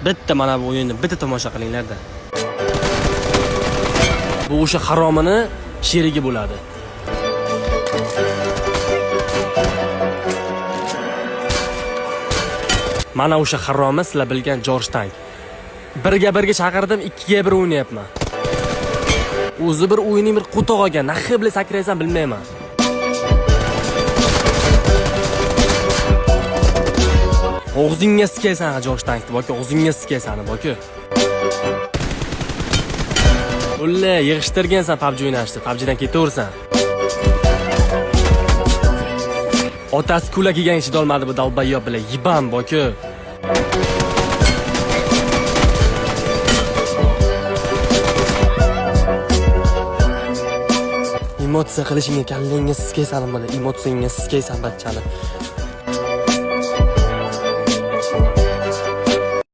Bitta mana bu o'yinni bitta tomosha qilinglar-da. Bu o'sha haromini sherigi bo'ladi. Mana o'sha haromi sizlar bilgan Jorj Tank. Birga chaqirdim, 2-1 o'ynayapman. O'zi bir o'yining bir qo'tog'iga naxi bilan sakraysan bilmayman. Og'zingga sikaysan Jorj Tankni, boka, og'zingga sikaysan, boka. Ulla, yig'ishtirgansan PUBG o'ynashni, PUBGdan ketaversan. Otasi kula kelgan ichida olmadi bu dalbayyob bilan, yibam, boka. Emotsiya qilishingga kallangga sikaysan, mana emotsiyangga sikaysan bachchani.